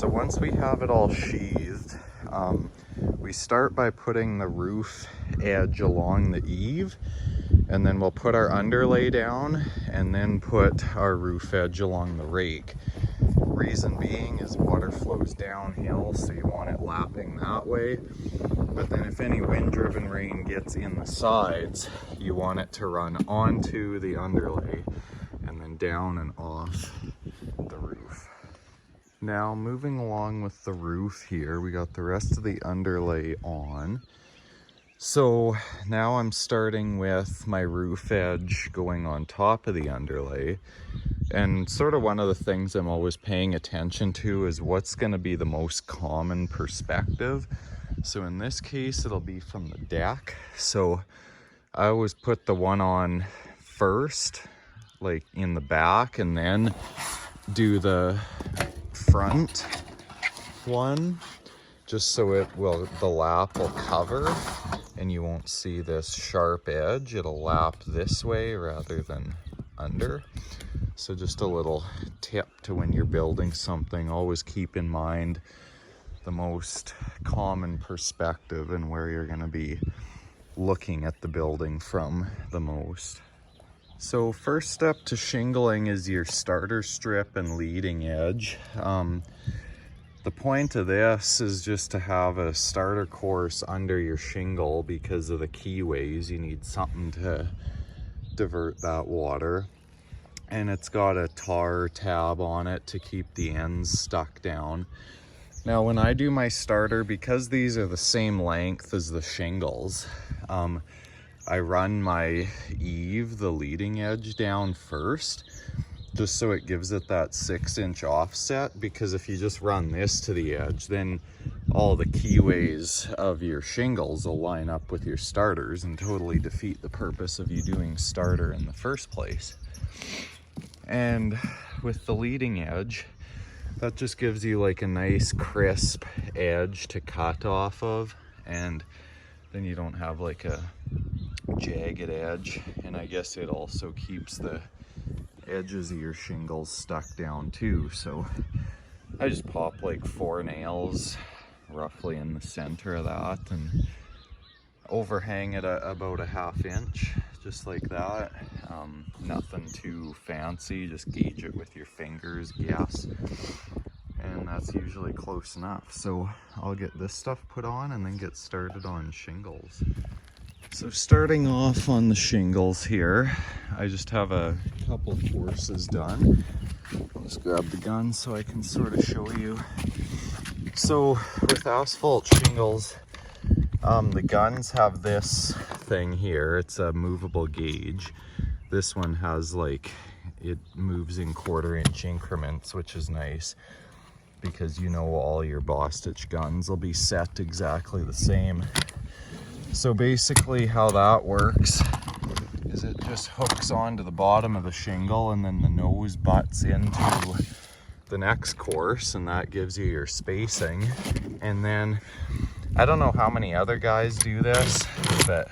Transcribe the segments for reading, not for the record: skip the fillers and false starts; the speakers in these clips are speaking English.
So once we have it all sheathed, we start by putting the roof edge along the eave, and then we'll put our underlay down and then put our roof edge along the rake. Reason being is water flows downhill, so you want it lapping that way. But then if any wind-driven rain gets in the sides, you want it to run onto the underlay and then down and off the roof. Now moving along with the roof here, we got the rest of the underlay on. So now I'm starting with my roof edge going on top of the underlay. And sort of one of the things I'm always paying attention to is what's going to be the most common perspective. So in this case, it'll be from the deck. So I always put the one on first, like in the back, and then do the front one, just so the lap will cover and you won't see this sharp edge. It'll lap this way rather than under. So just a little tip to when you're building something, always keep in mind the most common perspective and where you're going to be looking at the building from the most. So first step to shingling is your starter strip and leading edge. The point of this is just to have a starter course under your shingle because of the keyways. You need something to divert that water. And it's got a tar tab on it to keep the ends stuck down. Now when I do my starter, because these are the same length as the shingles, I run my eave, the leading edge, down first, just so it gives it that 6-inch offset, because if you just run this to the edge, then all the keyways of your shingles will line up with your starters and totally defeat the purpose of you doing starter in the first place. And with the leading edge, that just gives you like a nice crisp edge to cut off of, and then you don't have like a jagged edge. And I guess it also keeps the edges of your shingles stuck down too. So I just pop like 4 nails roughly in the center of that and overhang it about a 1/2 inch, just like that. Nothing too fancy, just gauge it with your fingers, guess, and that's usually close enough. So I'll get this stuff put on and then get started on shingles. So starting off on the shingles here, I just have a couple courses done. I'll just grab the gun so I can sort of show you. So with asphalt shingles, the guns have this thing here. It's a movable gauge. This one has like, it moves in 1/4 inch increments, which is nice because you know all your Bostitch guns will be set exactly the same. So basically how that works is it just hooks onto the bottom of the shingle and then the nose butts into the next course, and that gives you your spacing. And then I don't know how many other guys do this, but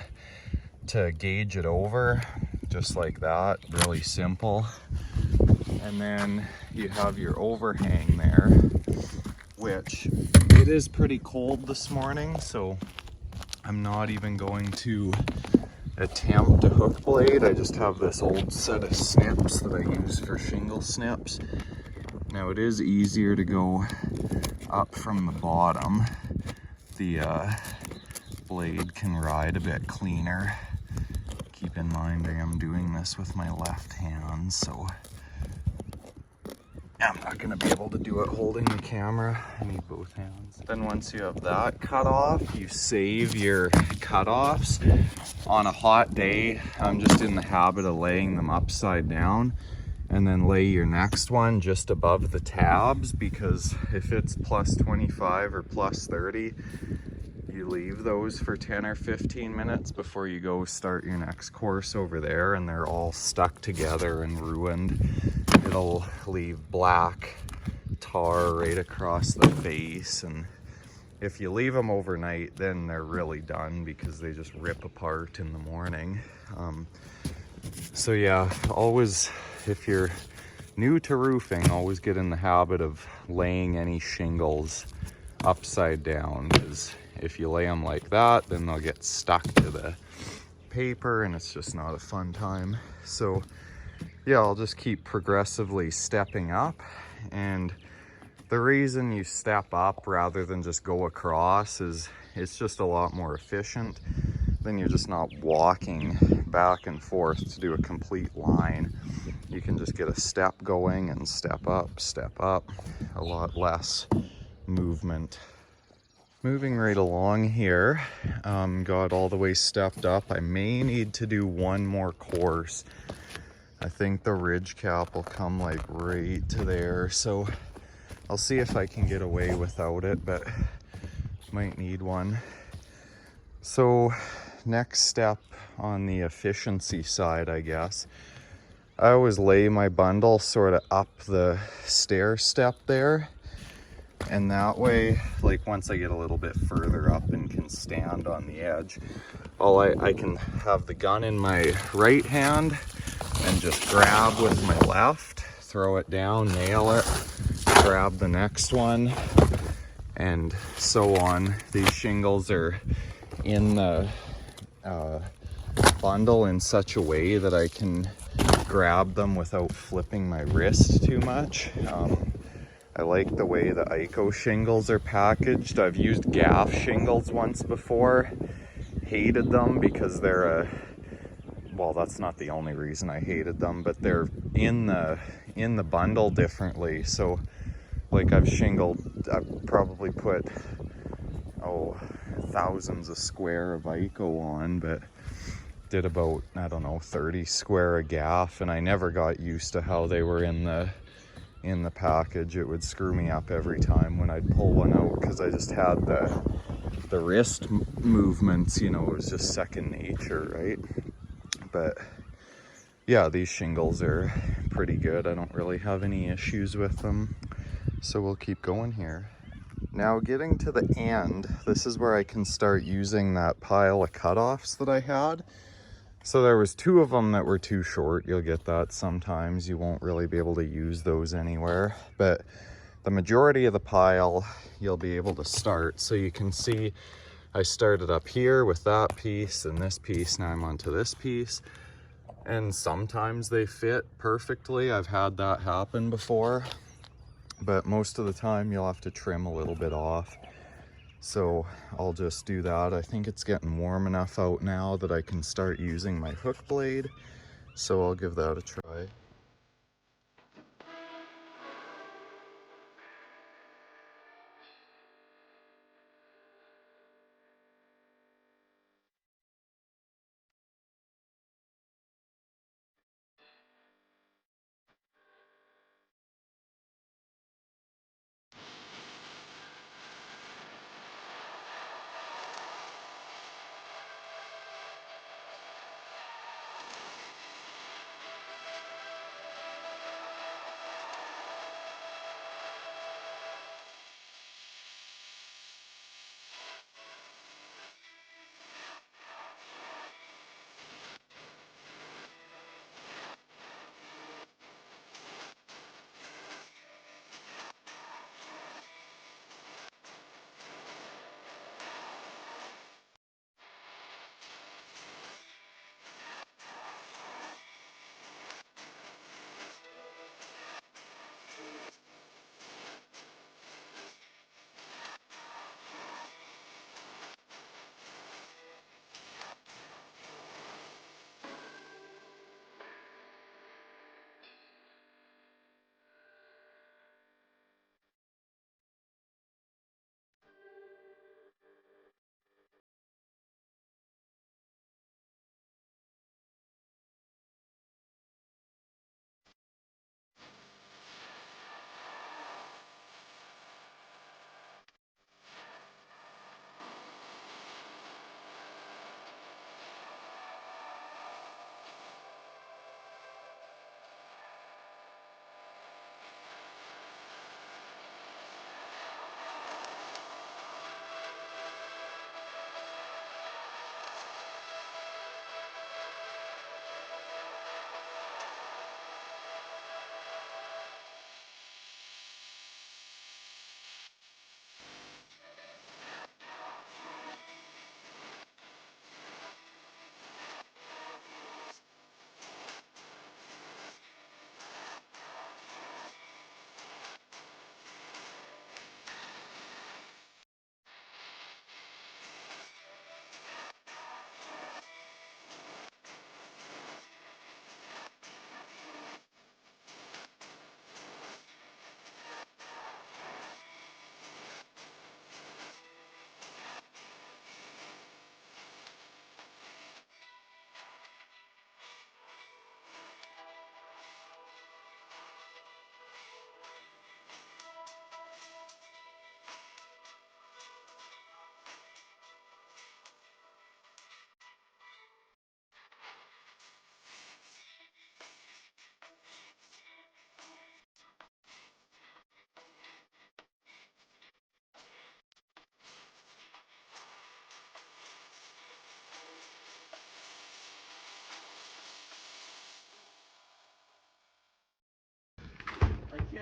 to gauge it over, just like that, really simple. And then you have your overhang there, which it is pretty cold this morning, so I'm not even going to attempt a hook blade. I just have this old set of snips that I use for shingle snips. Now it is easier to go up from the bottom. The blade can ride a bit cleaner. Keep in mind I am doing this with my left hand, so I'm not going to be able to do it holding the camera. I need both hands. Then once you have that cut off, you save your cutoffs. On a hot day, I'm just in the habit of laying them upside down, and then lay your next one just above the tabs, because if it's plus 25 or plus 30, you leave those for 10 or 15 minutes before you go start your next course over there, and they're all stuck together and ruined. It'll leave black tar right across the face, and if you leave them overnight, then they're really done because they just rip apart in the morning. So yeah, always, if you're new to roofing, always get in the habit of laying any shingles upside down, because if you lay them like that, then they'll get stuck to the paper and it's just not a fun time. So yeah, I'll just keep progressively stepping up. And the reason you step up rather than just go across is it's just a lot more efficient. Then you're just not walking back and forth to do a complete line. You can just get a step going and step up, a lot less movement. Moving right along here, got all the way stepped up. I may need to do one more course. I think the ridge cap will come like right to there, so I'll see if I can get away without it, but might need one. So next step on the efficiency side, I guess, I always lay my bundle sort of up the stair step there, and that way, like once I get a little bit further up and can stand on the edge, I can have the gun in my right hand and just grab with my left, throw it down, nail it, grab the next one, and so on. These shingles are in the bundle in such a way that I can grab them without flipping my wrist too much. I like the way the ICO shingles are packaged. I've used gaff shingles once before. Hated them because they're well, that's not the only reason I hated them, but they're in the bundle differently. So like I've probably put thousands of square of ICO on, but did about, I don't know, 30 square of gaff, and I never got used to how they were in the package. It would screw me up every time when I'd pull one out, because I just had the wrist movements, you know, it was just second nature, right? But yeah, these shingles are pretty good. I don't really have any issues with them, so we'll keep going here. Now getting to the end, this is where I can start using that pile of cutoffs that I had. So there was 2 of them that were too short. You'll get that sometimes. You won't really be able to use those anywhere. But the majority of the pile, you'll be able to start. So you can see I started up here with that piece and this piece. Now I'm onto this piece. And sometimes they fit perfectly. I've had that happen before. But most of the time you'll have to trim a little bit off. So I'll just do that. I think it's getting warm enough out now that I can start using my hook blade. So I'll give that a try.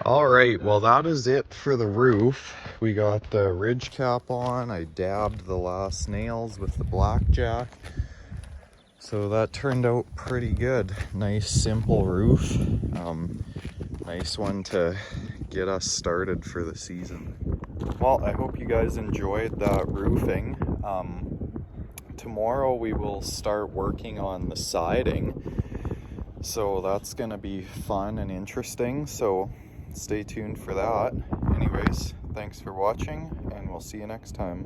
All right, well that is it for the roof. We got the ridge cap on. I dabbed the last nails with the blackjack. So that turned out pretty good. Nice simple roof. Nice one to get us started for the season. Well, I hope you guys enjoyed that roofing. Tomorrow we will start working on the siding. So that's gonna be fun and interesting. So stay tuned for that. Anyways, thanks for watching and we'll see you next time.